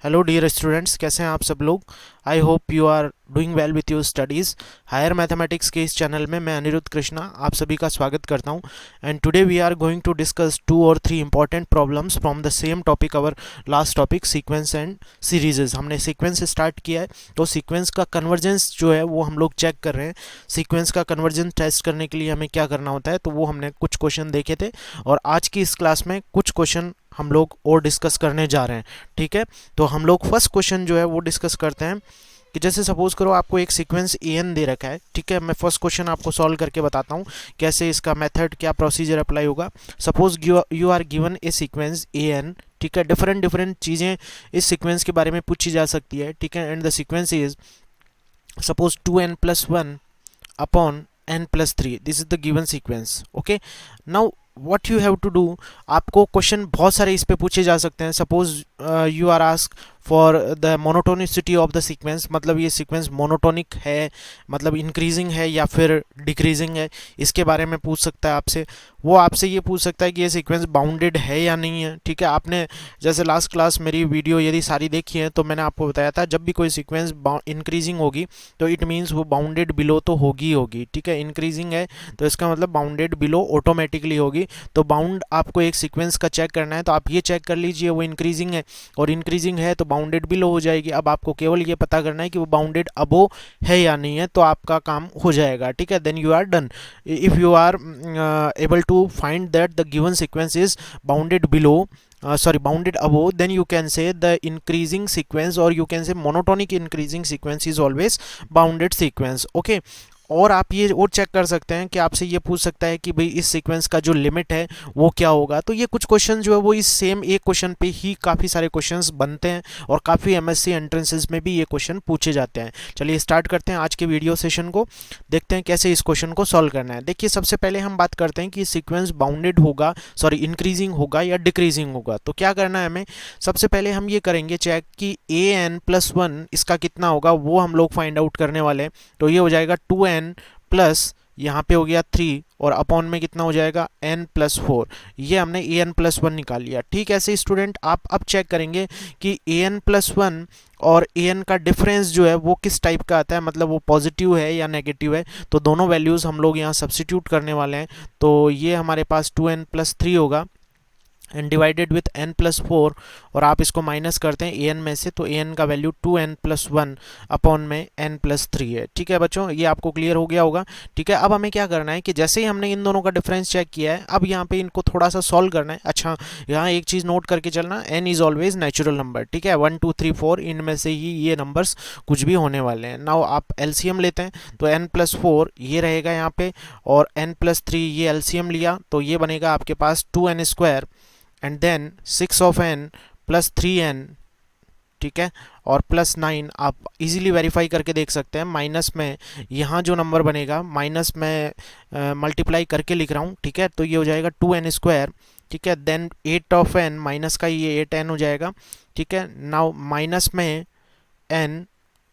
Hello dear students, कैसे हैं आप सब लोग। I hope you are doing well with your studies. Higher mathematics के इस चैनल में मैं अनिरुद्ध कृष्णा आप सभी का स्वागत करता हूं। And today we are going to discuss 2 और 3 important problems from the same topic, our last topic sequence and serieses. हमने सीक्वेंस स्टार्ट किया है, तो सीक्वेंस का कन्वर्जेंस जो है वो हम लोग चेक कर रहे हैं। सीक्वेंस का कन्वर्जेंस टेस्ट करने के लिए हमें क्या करना होता है, तो वो हमने कुछ क्वेश्चन देखे थे और आज की इस क्लास में कुछ क्वेश्चन हम लोग और डिस्कस करने जा रहे हैं। ठीक है, तो हम लोग फर्स्ट क्वेश्चन जो है वो डिस्कस करते हैं कि जैसे सपोज करो आपको एक सीक्वेंस ए एन दे रखा है। ठीक है, मैं फर्स्ट क्वेश्चन आपको सॉल्व करके बताता हूँ कैसे इसका मेथड, क्या प्रोसीजर अप्लाई होगा। Suppose you are given a sequence a n. ठीक है, डिफरेंट डिफरेंट चीज़ें इस सीक्वेंस के बारे में पूछी जा सकती है। ठीक है, and the sequence is suppose 2n+1 upon n+3। This is the given sequence. Okay, now what you have to do, आपको क्वेश्चन बहुत सारे इस पे पूछे जा सकते हैं। Suppose you are ask for the monotonicity of the sequence, मतलब ये सीक्वेंस मोनोटोनिक है, मतलब इंक्रीजिंग है या फिर डिक्रीजिंग है, इसके बारे में पूछ सकता है आपसे। वो आपसे ये पूछ सकता है कि ये सीक्वेंस बाउंडेड है या नहीं है। ठीक है, आपने जैसे लास्ट क्लास मेरी वीडियो यदि सारी देखी है तो मैंने आपको बताया था जब भी कोई सीक्वेंस इंक्रीजिंग होगी तो इट मीन्स वो बाउंडेड बिलो तो होगी होगी। ठीक है, इंक्रीजिंग है तो इसका मतलब बाउंडेड बिलो ऑटोमेटिकली होगी। तो बाउंड आपको एक सीक्वेंस का चेक करना है, तो आप ये चेक कर लीजिए वो इंक्रीजिंग है, और इंक्रीजिंग है तो बाउंडेड बिलो हो जाएगी। अब आपको केवल ये पता करना है कि वो बाउंडेड अबो है या नहीं है, तो आपका काम हो जाएगा। ठीक है, then you are done. If you are able to find that the given sequence is bounded below, bounded above, then you can say the increasing sequence, or you can say monotonic increasing sequence is always bounded sequence. Okay, और आप ये और check कर सकते हैं कि आपसे ये पूछ सकता है कि भाई इस सीक्वेंस का जो लिमिट है वो क्या होगा। तो ये कुछ क्वेश्चन जो है वो इस सेम एक क्वेश्चन पे ही काफ़ी सारे क्वेश्चंस बनते हैं और काफ़ी एमएससी एंट्रेंसेस में भी ये क्वेश्चन पूछे जाते हैं। चलिए स्टार्ट करते हैं आज के वीडियो सेशन को, देखते हैं कैसे इस क्वेश्चन को सॉल्व करना है। देखिए सबसे पहले हम बात करते हैं कि सीक्वेंस बाउंडेड होगा, इंक्रीजिंग होगा या डिक्रीजिंग होगा। तो क्या करना है हमें, सबसे पहले हम ये करेंगे चेक कि an+1 इसका कितना होगा, वो हम लोग फाइंड आउट करने वाले हैं। तो ये हो जाएगा 2n प्लस यहाँ पे हो गया 3 और अपॉन में कितना हो जाएगा n+4। ये हमने an+1 निकाल लिया। ठीक, ऐसे स्टूडेंट आप अब चेक करेंगे कि an+1 और an का डिफरेंस जो है वो किस टाइप का आता है, मतलब वो पॉजिटिव है या नेगेटिव है। तो दोनों वैल्यूज़ हम लोग यहाँ सब्सिट्यूट करने वाले हैं। तो ये हमारे पास 2n+3 होगा एंड डिवाइडेड विथ n+4, और आप इसको माइनस करते हैं an में से, तो an का वैल्यू 2n+1 अपॉन में n+3 है। ठीक है बच्चों, ये आपको क्लियर हो गया होगा। ठीक है, अब हमें क्या करना है कि जैसे ही हमने इन दोनों का डिफरेंस चेक किया है, अब यहाँ पे इनको थोड़ा सा सॉल्व करना है। अच्छा, यहाँ एक चीज़ नोट करके चलना, n is always natural number. ठीक है, 1 2 3 4 इनमें से ही ये नंबर्स कुछ भी होने वाले हैं। नाउ आप एलसीएम लेते हैं, तो n+4 ये रहेगा यहाँ पे, और n+3 ये एलसीएम लिया तो ये बनेगा आपके पास 2n² and then 6 of n plus 3n। ठीक है, और +9 आप इजीली वेरीफाई करके देख सकते हैं। माइनस में यहाँ जो नंबर बनेगा, माइनस में मल्टीप्लाई करके लिख रहा हूँ। ठीक है, तो ये हो जाएगा 2n²। ठीक है, देन 8 ऑफ n, माइनस का ये 8n हो जाएगा। ठीक है, नाउ माइनस में n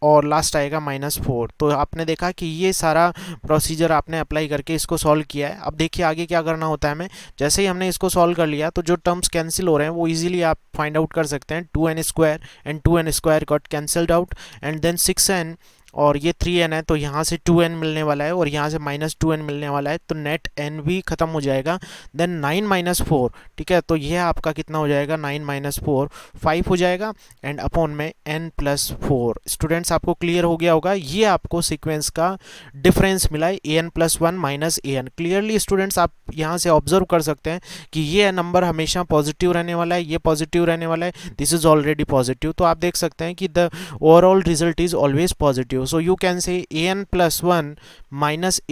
और लास्ट आएगा -4। तो आपने देखा कि ये सारा प्रोसीजर आपने अप्लाई करके इसको सॉल्व किया है। अब देखिए आगे क्या करना होता है हमें। जैसे ही हमने इसको सॉल्व कर लिया तो जो टर्म्स कैंसिल हो रहे हैं वो इजीली आप फाइंड आउट कर सकते हैं। 2n² and 2n² got cancelled out, and then 6n और ये 3n है, तो यहाँ से 2n मिलने वाला है और यहाँ से -2n मिलने वाला है, तो नेट n भी खत्म हो जाएगा। देन 9 - 4। ठीक है, तो यह आपका कितना हो जाएगा, 9 - 4 5 हो जाएगा, एंड अपॉन में n+4। स्टूडेंट्स आपको क्लियर हो गया होगा, ये आपको सीक्वेंस का डिफरेंस मिला है, an+1 an। क्लियरली स्टूडेंट्स आप यहाँ से ऑब्जर्व कर सकते हैं कि ये नंबर हमेशा पॉजिटिव रहने वाला है, ये पॉजिटिव रहने वाला है, दिस इज ऑलरेडी पॉजिटिव। तो आप देख सकते हैं कि the overall result is always positive. So you can say an+1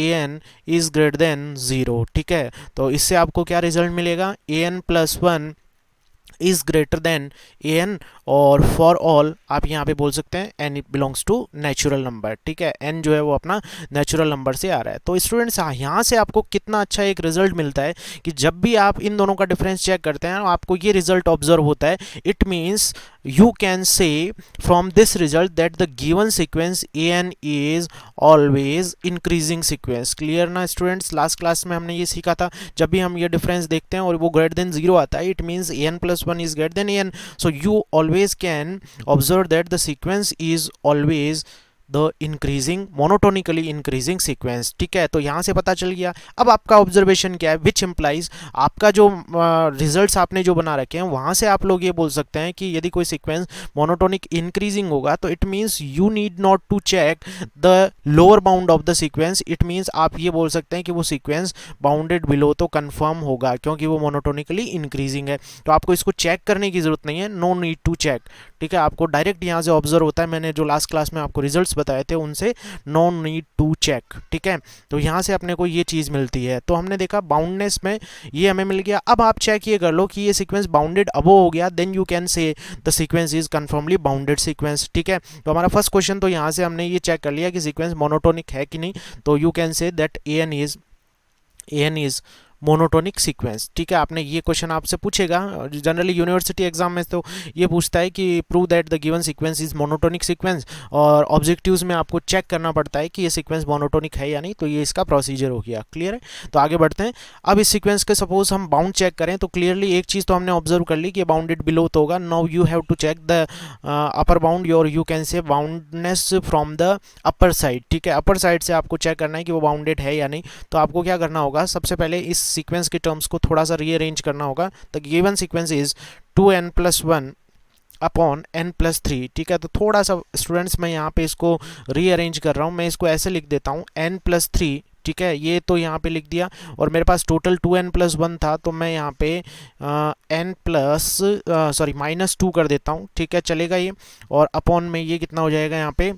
an is greater than 0। ठीक है, तो इससे आपको क्या रिजल्ट मिलेगा, an+1 is greater than an, और फॉर ऑल आप यहाँ पे बोल सकते हैं n belongs to natural number. ठीक है, n जो है वो अपना नेचुरल नंबर से आ रहा है। तो स्टूडेंट्स यहाँ से आपको कितना अच्छा एक रिजल्ट मिलता है कि जब भी आप इन दोनों का डिफरेंस चेक करते हैं आपको ये रिजल्ट ऑब्जर्व होता है। It means you can say from this result that the given sequence an is always increasing sequence। Clear ना स्टूडेंट्स, लास्ट क्लास में हमने ये सीखा था जब भी हम ये डिफरेंस देखते हैं और वो ग्रेटर देन 0 आता है, it means an+1 1 is greater than an. So you always can observe that the sequence is always the increasing monotonically increasing sequence. ठीक है, तो यहाँ से पता चल गया। अब आपका ऑब्जर्वेशन क्या है, विच इम्प्लाइज आपका जो रिजल्ट्स आपने जो बना रखे हैं वहाँ से आप लोग ये बोल सकते हैं कि यदि कोई सीक्वेंस मोनोटोनिक इंक्रीजिंग होगा तो it means you need not to check the lower bound of the sequence. It means आप ये बोल सकते हैं कि वो सीक्वेंस बाउंडेड बिलो तो कंफर्म होगा क्योंकि वो मोनोटोनिकली इंक्रीजिंग है। तो आपको इसको चेक करने की जरूरत नहीं है, नो नीड टू चेक। ठीक है, आपको डायरेक्ट यहाँ से ऑब्जर्व होता है। मैंने जो लास्ट क्लास में आपको रिजल्ट्स बताए थे उनसे नो नीड टू चेक। ठीक है, तो यहाँ से अपने को ये चीज़ मिलती है। तो हमने देखा बाउंडनेस में ये हमें मिल गया। अब आप चेक ये कर लो कि ये सीक्वेंस बाउंडेड अबो हो गया, then you can say the sequence is confirmly bounded sequence. ठीक है, तो हमारा फर्स्ट क्वेश्चन तो यहाँ से हमने ये चेक कर लिया कि सीक्वेंस मोनोटोनिक है कि नहीं। तो you can say that n is monotonic sequence. ठीक है, आपने ये क्वेश्चन आपसे पूछेगा जनरली यूनिवर्सिटी एग्जाम में, तो ये पूछता है कि prove that the given sequence is monotonic sequence, और ऑब्जेक्टिव्स में आपको चेक करना पड़ता है कि ये सीक्वेंस मोनोटोनिक है या नहीं। तो ये इसका प्रोसीजर हो गया। क्लियर है, तो आगे बढ़ते हैं। अब इस सीक्वेंस के सपोज हम बाउंड चेक करें तो क्लियरली एक चीज़ तो हमने ऑब्जर्व कर ली कि बाउंडेड बिलो तो होगा। Now you have to check the upper bound और you can say boundedness from the upper side. ठीक है, अपर साइड से आपको चेक करना है कि वो बाउंडेड है या नहीं। तो आपको क्या करना होगा, सबसे पहले इस सीक्वेंस के टर्म्स को थोड़ा सा रीअरेंज करना होगा। The given sequence is 2n+1 upon n+3। ठीक है, तो थोड़ा सा स्टूडेंट्स मैं यहाँ पे इसको रीअरेंज कर रहा हूँ। मैं इसको ऐसे लिख देता हूँ n+3। ठीक है, ये तो यहाँ पे लिख दिया, और मेरे पास टोटल 2n+1 था, तो मैं यहाँ पे -2 कर देता हूँ। ठीक है, चलेगा ये। और अपॉन में ये कितना हो जाएगा, यहाँ पे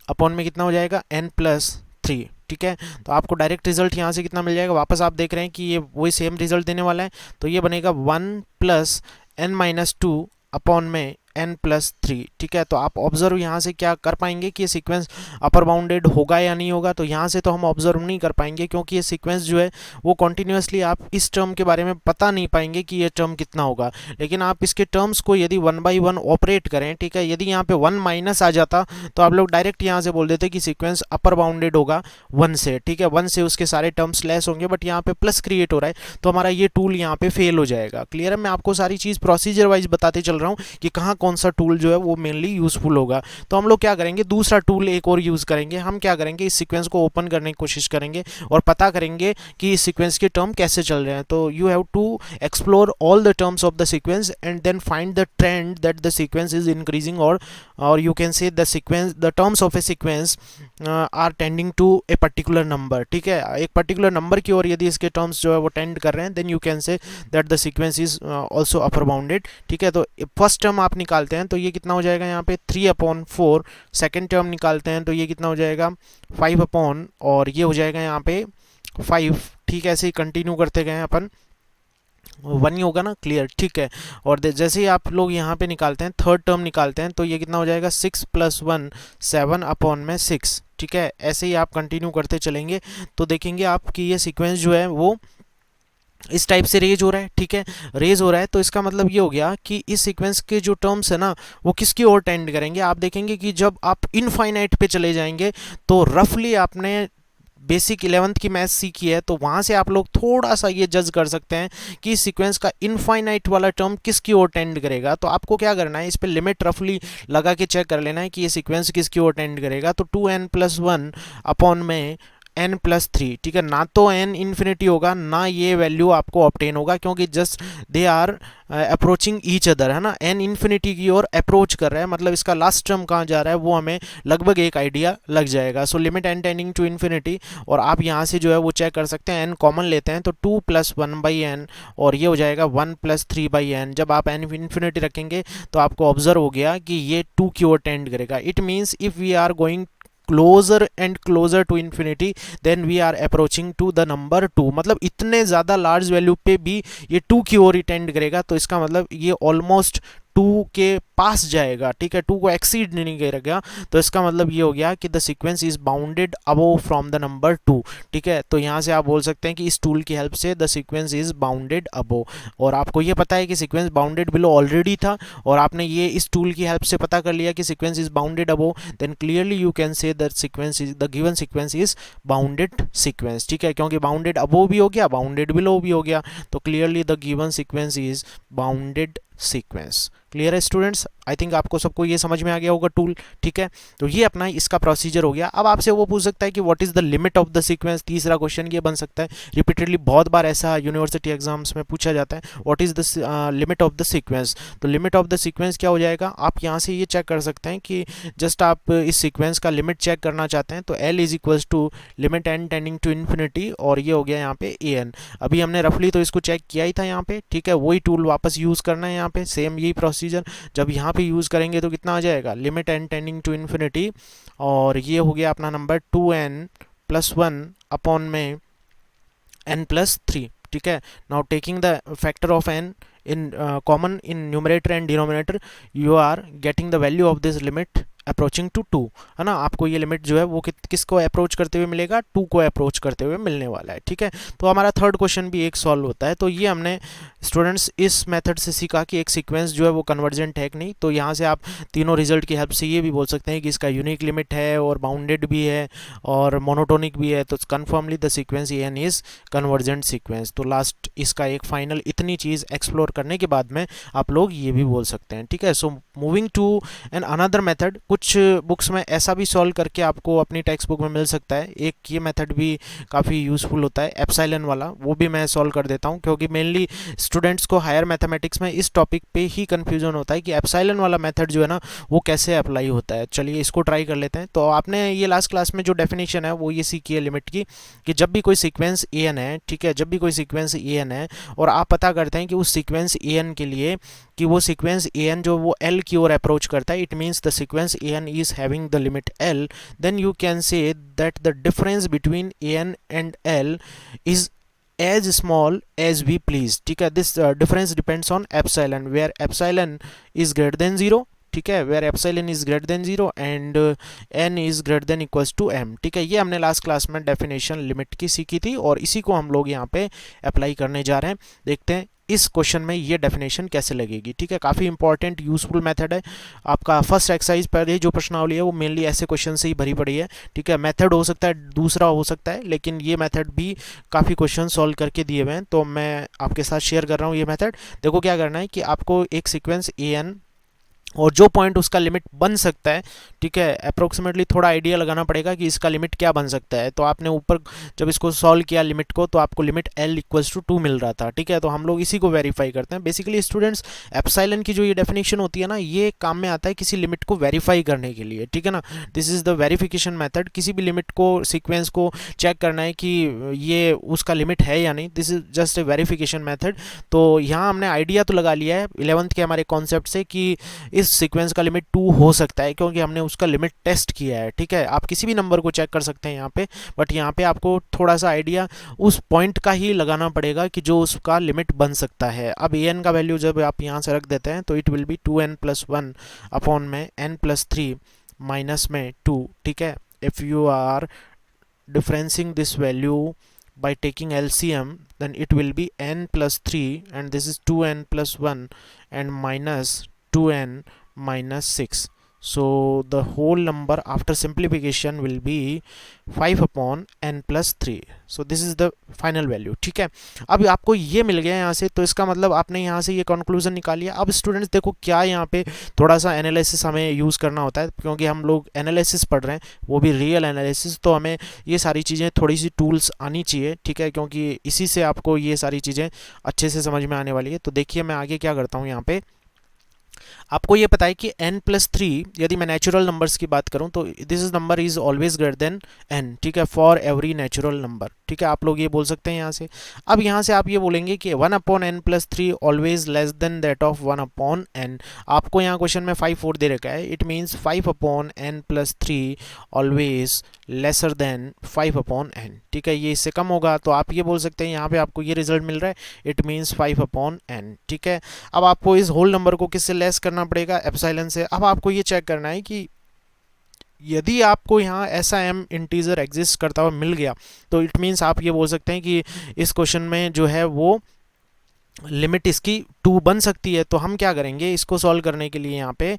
अपॉन में कितना हो जाएगा, n+3। ठीक है, तो आपको डायरेक्ट रिजल्ट यहाँ से कितना मिल जाएगा, वापस आप देख रहे हैं कि ये वही सेम रिजल्ट देने वाला है। तो ये बनेगा 1 + n-2 अपॉन में n+3। ठीक है, तो आप ऑब्जर्व यहाँ से क्या कर पाएंगे कि ये सीक्वेंस अपर बाउंडेड होगा या नहीं होगा। तो यहाँ से तो हम ऑब्जर्व नहीं कर पाएंगे क्योंकि ये सीक्वेंस जो है वो कॉन्टिन्यूसली आप इस टर्म के बारे में पता नहीं पाएंगे कि ये टर्म कितना होगा। लेकिन आप इसके टर्म्स को यदि 1 by 1 ऑपरेट करें, ठीक है, यदि यहाँ पे 1 माइनस आ जाता तो आप लोग डायरेक्ट यहाँ से बोल देते कि सीक्वेंस अपर बाउंडेड होगा 1 से। ठीक है, 1 से उसके सारे टर्म्स लेस होंगे, बट यहाँ पे प्लस क्रिएट हो रहा है तो हमारा ये टूल यहाँ पे फेल हो जाएगा। क्लियर है, मैं आपको सारी चीज़ प्रोसीजर वाइज बताते चल रहा हूँ कि कहाँ कौन सा टूल जो है वो मेनली यूजफुल होगा। तो हम लोग क्या करेंगे, दूसरा टूल एक और यूज करेंगे। हम क्या करेंगे, इस सीक्वेंस को ओपन करने की कोशिश करेंगे और पता करेंगे कि इस सीक्वेंस के टर्म कैसे चल रहे हैं। तो you have to explore all the terms of the sequence and then find the trend that the sequence is increasing, और you can say the terms of a sequence are tending to a particular number. ठीक है, एक particular number की ओर यदि इसके terms जो है वो टेंड कर रहे हैं, then you can say that the sequence is also upper bounded. ठीक है, तो फर्स्ट टर्म आप निकालते हैं तो ये कितना हो जाएगा, यहाँ पे 3/4। सेकेंड टर्म निकालते हैं तो ये कितना हो जाएगा, 5 और ये हो जाएगा यहाँ पे 5। ठीक है, ऐसे ही कंटिन्यू करते गए अपन, 1 ही होगा ना। क्लियर, ठीक है। और जैसे ही आप लोग यहाँ पे निकालते हैं, थर्ड टर्म निकालते हैं तो ये कितना हो जाएगा, 6 + 1 7/6। ठीक है, ऐसे ही आप कंटिन्यू करते चलेंगे तो देखेंगे आप कि ये सीक्वेंस जो है वो इस टाइप से रेज हो रहा है। ठीक है, रेज हो रहा है तो इसका मतलब ये हो गया कि इस सीक्वेंस के जो टर्म्स है ना वो किसकी ओर टेंड करेंगे। आप देखेंगे कि जब आप इनफाइनाइट पे चले जाएंगे तो रफली आपने बेसिक 11th की मैथ्स सीखी है, तो वहाँ से आप लोग थोड़ा सा ये जज कर सकते हैं कि सीक्वेंस का इनफाइनाइट वाला टर्म किसकी ओर टेंड करेगा। तो आपको क्या करना है, इस पे लिमिट रफली लगा के चेक कर लेना है कि ये सीक्वेंस किसकी ओर टेंड करेगा। तो 2n+1 अपॉन में n+3। ठीक है, ना तो n इन्फिनिटी होगा ना ये वैल्यू आपको ऑब्टेन होगा, क्योंकि just they are approaching each other, है ना। n इन्फिनिटी की ओर अप्रोच कर रहा है, मतलब इसका लास्ट टर्म कहाँ जा रहा है वो हमें लगभग एक आइडिया लग जाएगा। So limit n tending to infinity, और आप यहाँ से जो है वो चेक कर सकते हैं। n कॉमन लेते हैं तो 2 + 1/n और ये हो जाएगा 1 + 3/n। जब आप n इन्फिनिटी रखेंगे तो आपको ऑब्जर्व हो गया कि ये 2 की ओर टेंड करेगा। It means if we are going closer and closer to infinity then we are approaching to the number 2। मतलब इतने ज़्यादा लार्ज वैल्यू पे भी ये 2 की ओर टेंड करेगा, तो इसका मतलब ये ऑलमोस्ट 2 के पास जाएगा, ठीक है, 2 को एक्सीड नहीं करेगा, तो इसका मतलब ये हो गया कि the sequence is bounded above from the number 2, ठीक है। तो यहाँ से आप बोल सकते हैं कि इस टूल की हेल्प से the sequence is bounded above, और आपको ये पता है कि सीक्वेंस बाउंडेड बिलो ऑलरेडी था, और आपने ये इस टूल की हेल्प से पता कर लिया कि sequence is bounded above, then clearly you can say the sequence is the given sequence is bounded sequence, ठीक है, क्योंकि बाउंडेड अबव भी हो गया, बाउंडेड बिलो भी हो गया, तो clearly the given sequence is bounded sequence. Clear है स्टूडेंट्स? आई थिंक आपको सबको ये समझ में आ गया होगा टूल, ठीक है। तो ये अपना इसका प्रोसीजर हो गया। अब आपसे वो पूछ सकता है कि what is the limit of the sequence, तीसरा क्वेश्चन ये बन सकता है, रिपीटेडली बहुत बार ऐसा यूनिवर्सिटी एग्जाम्स में पूछा जाता है, what is the limit of the sequence. तो लिमिट ऑफ द सीक्वेंस क्या हो जाएगा, आप यहाँ से ये चेक कर सकते हैं कि जस्ट आप इस सीक्वेंस का लिमिट चेक करना चाहते हैं, तो L is equals to limit n tending to infinity, और ये हो गया यहाँ पे ए एन। अभी हमने रफली तो इसको चेक किया ही था यहाँ पे, ठीक है, वही टूल वापस यूज़ करना है यहाँ पे, सेम यही प्रोसीजर जब यहाँ पे यूज़ करेंगे तो कितना आ जाएगा, limit n tending to infinity, और ये हो गया अपना नंबर 2n+1 अपॉन में n+3, ठीक है। Now taking the factor of n in common in numerator and denominator, you are getting the value of this limit approaching to 2, है ना। आपको ये लिमिट जो है वो किसको अप्रोच करते हुए मिलेगा, 2 को अप्रोच करते हुए मिलने वाला है, ठीक है। तो हमारा थर्ड क्वेश्चन भी एक सॉल्व होता है। तो ये हमने स्टूडेंट्स इस मेथड से सीखा कि एक सीक्वेंस जो है वो कन्वर्जेंट है कि नहीं। तो यहाँ से आप तीनों रिजल्ट की हेल्प से ये भी बोल सकते हैं कि इसका यूनिक लिमिट है और बाउंडेड भी है और मोनोटोनिक भी है, तो confirmly the sequence n is convergent sequence. तो लास्ट इसका एक फाइनल इतनी चीज़ एक्सप्लोर करने के बाद में आप लोग ये भी बोल सकते हैं, ठीक है। So moving to an another method, कुछ बुक्स में ऐसा भी सॉल्व करके आपको अपनी टेक्स्ट बुक में मिल सकता है। एक ये मेथड भी काफ़ी यूज़फुल होता है, एप्सिलॉन वाला, वो भी मैं सॉल्व कर देता हूँ, क्योंकि मेनली स्टूडेंट्स को हायर मैथमेटिक्स में इस टॉपिक पे ही कन्फ्यूजन होता है कि एप्सिलॉन वाला मेथड जो है ना वो कैसे अप्लाई होता है। चलिए इसको ट्राई कर लेते हैं। तो आपने ये लास्ट क्लास में जो डेफिनेशन है वो ये सीखी है लिमिट की, कि जब भी कोई सीक्वेंस ए एन है, ठीक है, जब भी कोई सीक्वेंस ए एन है और आप पता करते हैं कि उस सीक्वेंस ए एन के लिए कि वो सीक्वेंस ए एन जो वो एल की ओर अप्रोच करता है, it means the sequence a n is having the limit L, then you can say that the difference between an and L is as small as we please, ठीक है। this difference depends on epsilon, where epsilon is greater than 0, ठीक है, where epsilon is greater than 0 and n is greater than equals to m, ठीक है। ये हमने last class में definition limit की सीखी थी और इसी को हम लोग यहाँ पे अप्लाई करने जा रहे हैं। देखते हैं इस क्वेश्चन में ये डेफिनेशन कैसे लगेगी, ठीक है। काफ़ी इंपॉर्टेंट यूजफुल मेथड है। आपका फर्स्ट एक्सरसाइज पर जो प्रश्नावली है वो मेनली ऐसे क्वेश्चन से ही भरी पड़ी है, ठीक है। मेथड हो सकता है दूसरा हो सकता है, लेकिन ये मेथड भी काफ़ी क्वेश्चन सॉल्व करके दिए हुए हैं, तो मैं आपके साथ शेयर कर रहा हूँ ये मेथड। देखो क्या करना है कि आपको एक सीक्वेंस ए एन और जो पॉइंट उसका लिमिट बन सकता है, ठीक है, अप्रोक्सीमेटली थोड़ा आइडिया लगाना पड़ेगा कि इसका लिमिट क्या बन सकता है। तो आपने ऊपर जब इसको सॉल्व किया लिमिट को, तो आपको लिमिट L इक्वल्स टू 2 मिल रहा था, ठीक है। तो हम लोग इसी को वेरीफाई करते हैं। बेसिकली स्टूडेंट्स एप्सिलॉन की जो ये डेफिनेशन होती है ना, ये काम में आता है किसी लिमिट को वेरीफाई करने के लिए, ठीक है ना। This is the verification method. किसी भी लिमिट को, सीक्वेंस को चेक करना है कि ये उसका लिमिट है या नहीं, this is just a verification method. तो यहाँ हमने आइडिया तो लगा लिया है 11th के हमारे कॉन्सेप्ट से कि इस सीक्वेंस का लिमिट 2 हो सकता है, क्योंकि हमने उसका लिमिट टेस्ट किया है, ठीक है। आप किसी भी नंबर को चेक कर सकते हैं यहाँ पे, बट यहाँ पे आपको थोड़ा सा आइडिया उस पॉइंट का ही लगाना पड़ेगा कि जो उसका लिमिट बन सकता है। अब ए एन का वैल्यू जब आप यहाँ से रख देते हैं तो it will be 2n+1 upon में n+3 माइनस में 2, ठीक है। If you are differencing this value by taking LCM, then it will be n+3 and this is 2n+1 and minus 2n minus 6. So the whole number after simplification will be 5 upon n+3. So this is the final value, ठीक है। अब आपको ये मिल गया यहाँ से, तो इसका मतलब आपने यहाँ से ये कंक्लूजन निकाल लिया। अब स्टूडेंट्स देखो क्या यहाँ पे थोड़ा सा एनालिसिस हमें यूज़ करना होता है, क्योंकि हम लोग एनालिसिस पढ़ रहे हैं, वो भी रियल एनालिसिस। तो हमें ये सारी चीज़ें थोड़ी सी टूल्स आनी चाहिए, ठीक है, क्योंकि इसी से आपको ये सारी चीज़ें अच्छे से समझ में आने वाली है। तो देखिए मैं आगे क्या करता हूँ। यहाँ पे आपको ये पता है कि n+3, यदि मैं नेचुरल नंबर्स की बात करूं तो this is number is always greater than n, ठीक है, फॉर एवरी नेचुरल नंबर, ठीक है, आप लोग ये बोल सकते हैं यहाँ से। अब यहाँ से आप ये बोलेंगे कि 1/n+3 always less than that of 1/n। आपको यहाँ क्वेश्चन में 5/4 दे रखा है, it means 5/n+3 always lesser than 5/n। ठीक है, ये इससे कम होगा तो आप ये बोल सकते हैं, यहाँ पे आपको ये रिजल्ट मिल रहा है, इट मीन्स 5/n। ठीक है, अब आपको इस होल नंबर को किससे लेस करना पड़ेगा, एप्सिलॉन से। अब आपको ये चेक करना है कि यदि आपको यहाँ ऐसा m इंटीजर एग्जिस्ट करता हुआ मिल गया तो इट मीन्स आप ये बोल सकते हैं कि इस क्वेश्चन में जो है वो लिमिट इसकी 2 बन सकती है। तो हम क्या करेंगे, इसको सॉल्व करने के लिए यहाँ पे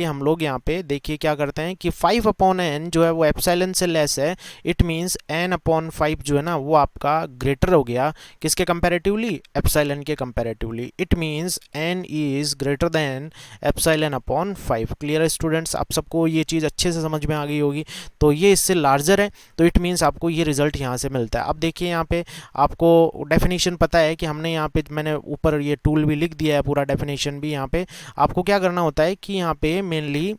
हम लोग यहाँ पे देखिए क्या करते हैं कि 5/n जो है वो एप्सिलॉन से लेस है, इट मीन्स n/5 जो है ना वो आपका ग्रेटर हो गया किसके कंपैरेटिवली, एप्सिलॉन के comparatively. It means n is greater than epsilon. Clear है स्टूडेंट्स, आप सबको ये चीज़ अच्छे से समझ में आ गई होगी। तो ये इससे लार्जर है तो इट मीन्स आपको ये रिजल्ट यहाँ से मिलता है। अब देखिए यहाँ पे आपको डेफिनेशन पता है कि हमने यहाँ पे मैंने ऊपर ये टूल भी लिख दिया है, पूरा डेफिनेशन भी। यहाँ पे आपको क्या करना होता है कि यहाँ पे मेनली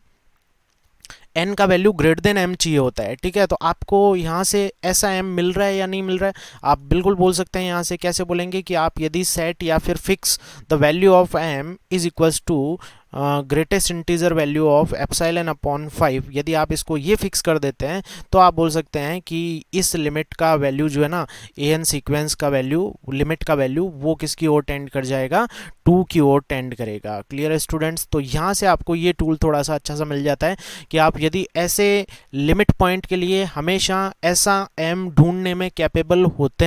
n का वैल्यू ग्रेटर देन m चाहिए होता है। ठीक है, तो आपको यहाँ से ऐसा m मिल रहा है या नहीं मिल रहा है, आप बिल्कुल बोल सकते हैं। यहाँ से कैसे बोलेंगे कि आप यदि सेट या फिर fix the value of m is equals to greatest integer value of epsilon, यदि आप इसको ये फिक्स कर देते हैं तो आप बोल सकते हैं कि इस लिमिट का वैल्यू जो है ना, an सीक्वेंस का वैल्यू, लिमिट का वैल्यू वो किसकी ओर टेंड कर जाएगा, 2 की ओर टेंड करेगा। क्लियर है स्टूडेंट्स, तो यहाँ से आपको ये टूल थोड़ा सा अच्छा सा मिल जाता है कि आप यदि ऐसे लिमिट पॉइंट के लिए हमेशा ऐसा m ढूंढने में कैपेबल होते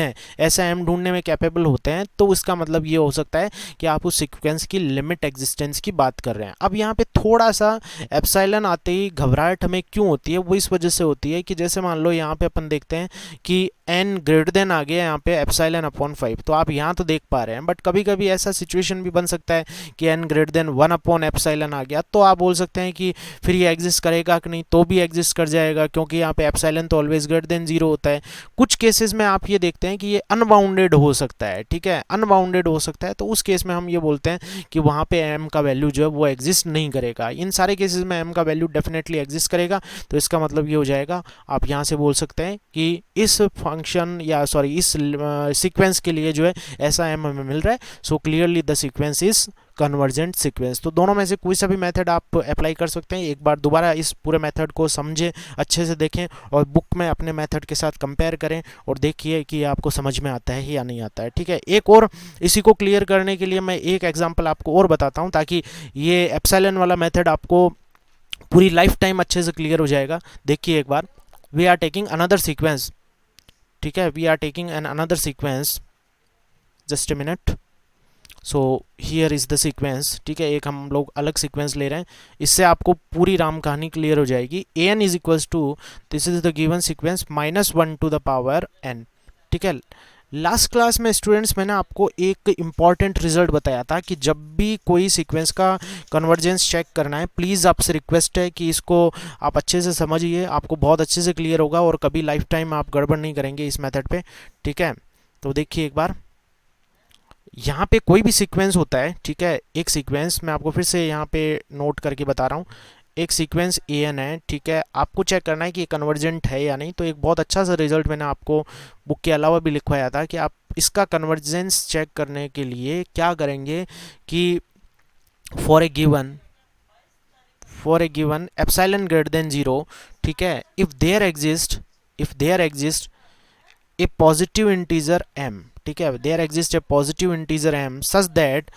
हैं, तो इसका मतलब ये हो सकता है कि आप उस सीक्वेंस की लिमिट एग्जिस्टेंस की बात कर रहे हैं। अब यहाँ पे थोड़ा सा एप्सिलॉन आते ही घबराहट हमें क्यों होती है, वो इस वजह से होती है कि जैसे मान लो यहाँ पे अपन देखते हैं कि n ग्रेटर देन आ गया यहाँ पे एप्सिलॉन/5, तो आप यहाँ तो देख पा रहे हैं, बट कभी कभी ऐसा सिचुएशन भी बन सकता है कि n ग्रेटर देन 1/एप्सिलॉन आ गया, तो आप बोल सकते हैं कि फिर ये एग्जिस्ट करेगा कि नहीं, तो भी एग्जिस्ट कर जाएगा क्योंकि यहाँ पे एप्सिलॉन तो ऑलवेज ग्रेटर देन 0 होता है। कुछ केसेस में आप ये देखते हैं कि ये अनबाउंडेड हो सकता है। ठीक है, अनबाउंडेड हो सकता है, तो उस केस में हम ये बोलते हैं कि वहाँ पे m का वैल्यू जो है वो एग्जिस्ट नहीं करेगा। इन सारे केसेस में m का वैल्यू डेफिनेटली एग्जिस्ट करेगा, तो इसका मतलब ये हो जाएगा, आप यहाँ से बोल सकते हैं कि इस फंक्शन या सॉरी इस सीक्वेंस के लिए जो है ऐसा m हमें मिल रहा है। So clearly the sequence is convergent sequence. तो दोनों में से कोई सा भी मेथड आप अप्लाई कर सकते हैं। एक बार दोबारा इस पूरे मेथड को समझें, अच्छे से देखें और बुक में अपने मेथड के साथ कंपेयर करें और देखिए कि आपको समझ में आता है या नहीं आता है। ठीक है, एक और इसी को क्लियर करने के लिए मैं एक एग्जांपल आपको और बताता हूं ताकि ये एप्सिलॉन वाला मेथड आपको पूरी लाइफ टाइम अच्छे से क्लियर हो जाएगा। देखिए एक बार, we are taking another sequence. ठीक है, we are taking an another sequence, just a minute. So here is the sequence. ठीक है, एक हम लोग अलग सीक्वेंस ले रहे हैं, इससे आपको पूरी राम कहानी क्लियर हो जाएगी। an is equals to, this is the given sequence, -1/n। ठीक है, लास्ट क्लास में स्टूडेंट्स मैंने आपको एक इम्पॉर्टेंट रिजल्ट बताया था कि जब भी कोई सीक्वेंस का कन्वर्जेंस चेक करना है, प्लीज़ आपसे रिक्वेस्ट है कि इसको आप अच्छे से समझिए, आपको बहुत अच्छे से क्लियर होगा और कभी लाइफ टाइम आप गड़बड़ नहीं करेंगे इस मेथड पे। ठीक है, तो देखिए एक बार, यहाँ पे कोई भी सीक्वेंस होता है। ठीक है, एक सीक्वेंस मैं आपको फिर से यहाँ पे नोट करके बता रहा हूँ, एक सीक्वेंस an है। ठीक है, आपको चेक करना है कि ये कन्वर्जेंट है या नहीं। तो एक बहुत अच्छा सा रिजल्ट मैंने आपको बुक के अलावा भी लिखवाया था कि आप इसका कन्वर्जेंस चेक करने के लिए क्या करेंगे कि for a given epsilon greater than 0, ठीक है, if there exist a positive integer m, ठीक है, there exist a positive integer m such that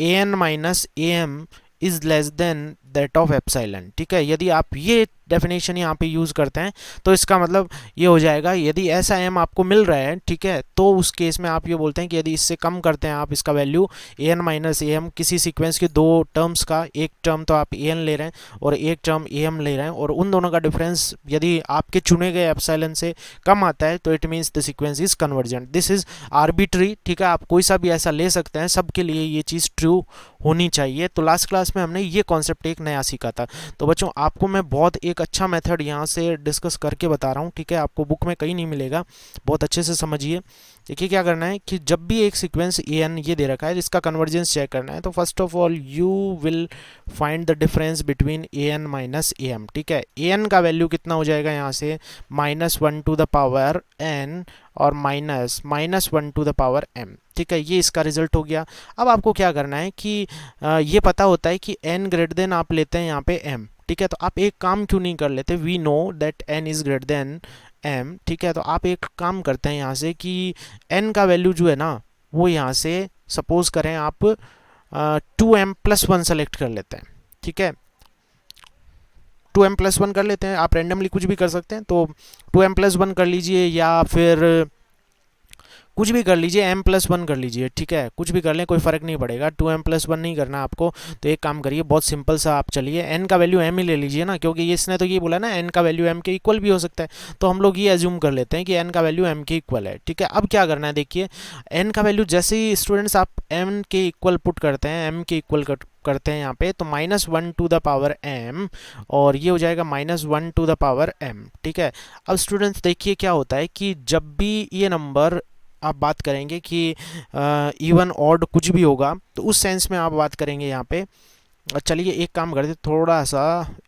an minus am is less than that of epsilon. ठीक है, यदि आप ये डेफिनेशन यहाँ पे यूज़ करते हैं तो इसका मतलब ये हो जाएगा, यदि ऐसा m आपको मिल रहा है, ठीक है, तो उस केस में आप ये बोलते हैं कि यदि इससे कम करते हैं आप इसका वैल्यू an माइनस am, किसी सीक्वेंस के दो टर्म्स का, एक टर्म तो आप an ले रहे हैं और एक टर्म am ले रहे हैं, और उन दोनों का डिफरेंस यदि आपके चुने गए एप्सिलॉन से कम आता है तो it means the sequence is convergent. This is arbitrary. ठीक है, आप कोई सा भी ऐसा ले सकते हैं, सबके लिए ये चीज़ ट्रू होनी चाहिए। तो लास्ट क्लास में हमने ये कॉन्सेप्ट एक नया सीखा था। तो बच्चों आपको मैं बहुत एक अच्छा मेथड यहाँ से डिस्कस करके बता रहा हूँ। ठीक है, आपको बुक में कहीं नहीं मिलेगा, बहुत अच्छे से समझिए। देखिए क्या करना है कि जब भी एक सीक्वेंस ए एन ये दे रखा है इसका कन्वर्जेंस चेक करना है, तो first of all you will find the difference between a n minus a m. ठीक है, ए एन का वैल्यू कितना हो जाएगा यहाँ से -1 to the power n और -1 to the power m। ठीक है, ये इसका रिजल्ट हो गया। अब आपको क्या करना है कि ये पता होता है कि n ग्रेटर देन आप लेते हैं यहाँ पे m। ठीक है, तो आप एक काम क्यों नहीं कर लेते, we know that n is greater than m। ठीक है, तो आप एक काम करते हैं यहाँ से कि n का वैल्यू जो है ना वो यहाँ से सपोज करें आप 2m+1 सेलेक्ट कर लेते हैं। ठीक है, 2m+1 कर लेते हैं, आप रेंडमली कुछ भी कर सकते हैं, तो 2m+1 कर लीजिए या फिर कुछ भी कर लीजिए, m+1 कर लीजिए। ठीक है, कुछ भी कर लें, कोई फ़र्क नहीं पड़ेगा, 2m+1 नहीं करना आपको। तो एक काम करिए, बहुत सिंपल सा आप चलिए n का वैल्यू m ही ले लीजिए ना, क्योंकि ये इसने तो ये बोला ना n का वैल्यू m के इक्वल भी हो सकता है, तो हम लोग ये एज्यूम कर लेते हैं कि n का वैल्यू m के इक्वल है। ठीक है, अब क्या करना है, देखिए n का वैल्यू जैसे ही स्टूडेंट्स आप m के इक्वल पुट करते हैं, m के इक्वल करते हैं यहाँ पे, तो -1 to the power m और ये हो जाएगा -1 to the power m। ठीक है, अब स्टूडेंट्स देखिए क्या होता है कि जब भी ये नंबर आप बात करेंगे कि इवन ऑड कुछ भी होगा, तो उस सेंस में आप बात करेंगे यहाँ पे। चलिए एक काम करते, थोड़ा सा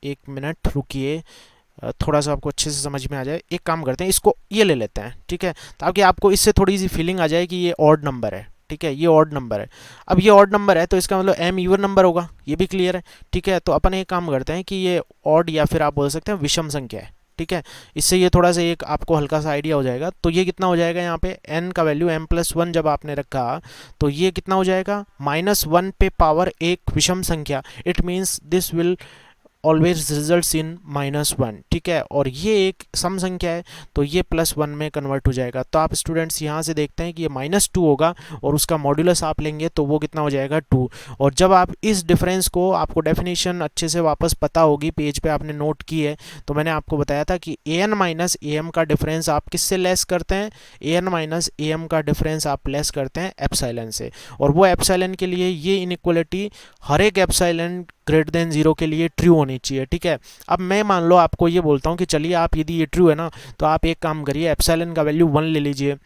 1 मिनट रुकिए, थोड़ा सा आपको अच्छे से समझ में आ जाए। एक काम करते हैं, इसको ये ले लेते हैं। ठीक है, ताकि आपको इससे थोड़ी सी फीलिंग आ जाए कि ये ऑड नंबर है। ठीक है, ये ऑड नंबर है। अब ये ऑड नंबर है तो इसका मतलब m इवन नंबर होगा, ये भी क्लियर है। ठीक है, तो अपन एक काम करते हैं कि ये ऑड या फिर आप बोल सकते हैं विषम संख्या है। ठीक है, इससे ये थोड़ा सा एक आपको हल्का सा आइडिया हो जाएगा। तो ये कितना हो जाएगा, यहाँ पे n का वैल्यू m+1 जब आपने रखा तो ये कितना हो जाएगा, -1 पे पावर एक विषम संख्या। It means this will always results in -1। ठीक है, और ये एक सम संख्या है तो ये +1 में कन्वर्ट हो जाएगा। तो आप स्टूडेंट्स यहाँ से देखते हैं कि ये -2 होगा और उसका मॉड्यूलस आप लेंगे तो वो कितना हो जाएगा 2। और जब आप इस डिफरेंस को, आपको डेफिनेशन अच्छे से वापस पता होगी, पेज पे आपने नोट की है, तो मैंने आपको बताया था कि an माइनस am का डिफरेंस आप किससे लेस करते हैं, an माइनस am का डिफरेंस आप लेस करते हैं एप्सिलॉन से। और वो एप्सिलॉन के लिए ये इनइक्वालिटी हर एक एप्सिलॉन ग्रेटर देन 0 के लिए ट्रू होनी चाहिए। ठीक है, अब मैं मान लो आपको ये बोलता हूँ कि चलिए आप, यदि ये ट्रू है ना, तो आप एक काम करिए, एप्सिलॉन का वैल्यू 1 ले लीजिए,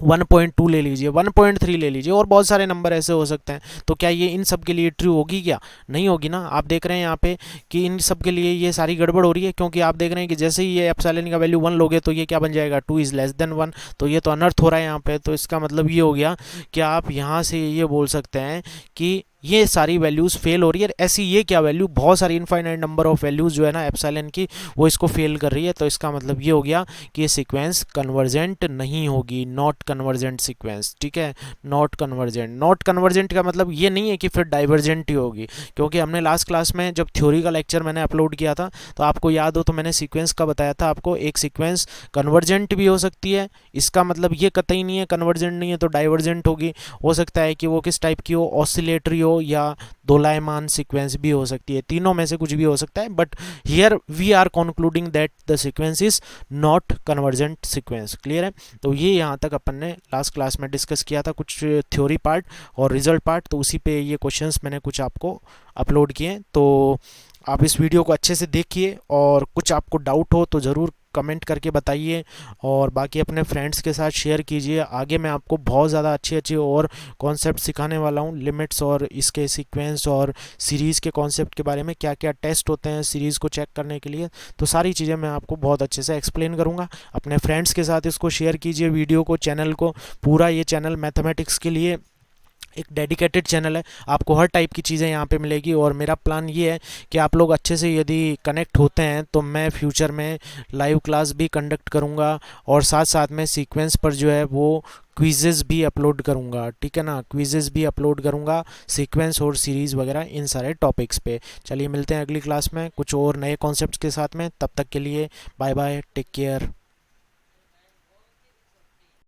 1.2 ले लीजिए, 1.3 ले लीजिए, और बहुत सारे नंबर ऐसे हो सकते हैं। तो क्या ये इन सब के लिए ट्रू होगी, क्या नहीं होगी ना। आप देख रहे हैं यहाँ पे कि इन सब के लिए ये सारी गड़बड़ हो रही है, क्योंकि आप देख रहे हैं कि जैसे ही ये एप्सिलॉन का वैल्यू 1 लोगे तो ये क्या बन जाएगा, 2 इज़ लेस देन 1। तो ये तो अनर्थ हो रहा है यहाँ पे। तो इसका मतलब ये हो गया कि आप यहाँ से ये बोल सकते हैं कि ये सारी वैल्यूज़ फेल हो रही है। ऐसी ये क्या वैल्यू, बहुत सारी इनफाइनाइट नंबर ऑफ वैल्यूज़ जो है ना एप्सिलॉन की, वो इसको फेल कर रही है। तो इसका मतलब ये हो गया कि ये सीक्वेंस कन्वर्जेंट नहीं होगी, नॉट कन्वर्जेंट सीक्वेंस। ठीक है, नॉट कन्वर्जेंट। नॉट कन्वर्जेंट का मतलब ये नहीं है कि फिर डाइवर्जेंट ही होगी, क्योंकि हमने लास्ट क्लास में जब थ्योरी का लेक्चर मैंने अपलोड किया था तो आपको याद हो तो मैंने सीक्वेंस का बताया था आपको, एक सीक्वेंस कन्वर्जेंट भी हो सकती है, इसका मतलब ये कतई नहीं है कन्वर्जेंट नहीं है तो डाइवर्जेंट होगी। हो सकता है कि वो किस टाइप की हो, ऑसिलेटरी हो या दोलायमान सीक्वेंस भी हो सकती है, तीनों में से कुछ भी हो सकता है। But here we are concluding that the sequence is not convergent sequence. Clear है, तो ये यहाँ तक अपन ने लास्ट क्लास में डिस्कस किया था, कुछ थ्योरी पार्ट और रिजल्ट पार्ट, तो उसी पे ये क्वेश्चंस मैंने कुछ आपको अपलोड किए। तो आप इस वीडियो को अच्छे से देखिए, और कुछ आपको डाउट हो तो ज़रूर कमेंट करके बताइए, और बाकी अपने फ्रेंड्स के साथ शेयर कीजिए। आगे मैं आपको बहुत ज़्यादा अच्छे अच्छे और कॉन्सेप्ट सिखाने वाला हूँ, लिमिट्स और इसके सीक्वेंस और सीरीज़ के कॉन्सेप्ट के बारे में, क्या क्या टेस्ट होते हैं सीरीज़ को चेक करने के लिए, तो सारी चीज़ें मैं आपको बहुत अच्छे से एक्सप्लेन करूँगा। अपने फ्रेंड्स के साथ इसको शेयर कीजिए, वीडियो को, चैनल को। पूरा ये चैनल मैथमेटिक्स के लिए एक डेडिकेटेड चैनल है, आपको हर टाइप की चीज़ें यहाँ पे मिलेगी। और मेरा प्लान ये है कि आप लोग अच्छे से यदि कनेक्ट होते हैं तो मैं फ्यूचर में लाइव क्लास भी कंडक्ट करूँगा, और साथ साथ में सीक्वेंस पर जो है वो क्विज़ेस भी अपलोड करूँगा। ठीक है ना, क्विज़ेस भी अपलोड करूँगा सीक्वेंस और सीरीज़ वगैरह इन सारे टॉपिक्स पे। चलिए मिलते हैं अगली क्लास में कुछ और नए कॉन्सेप्ट्स के साथ में, तब तक के लिए बाय बाय, टेक केयर।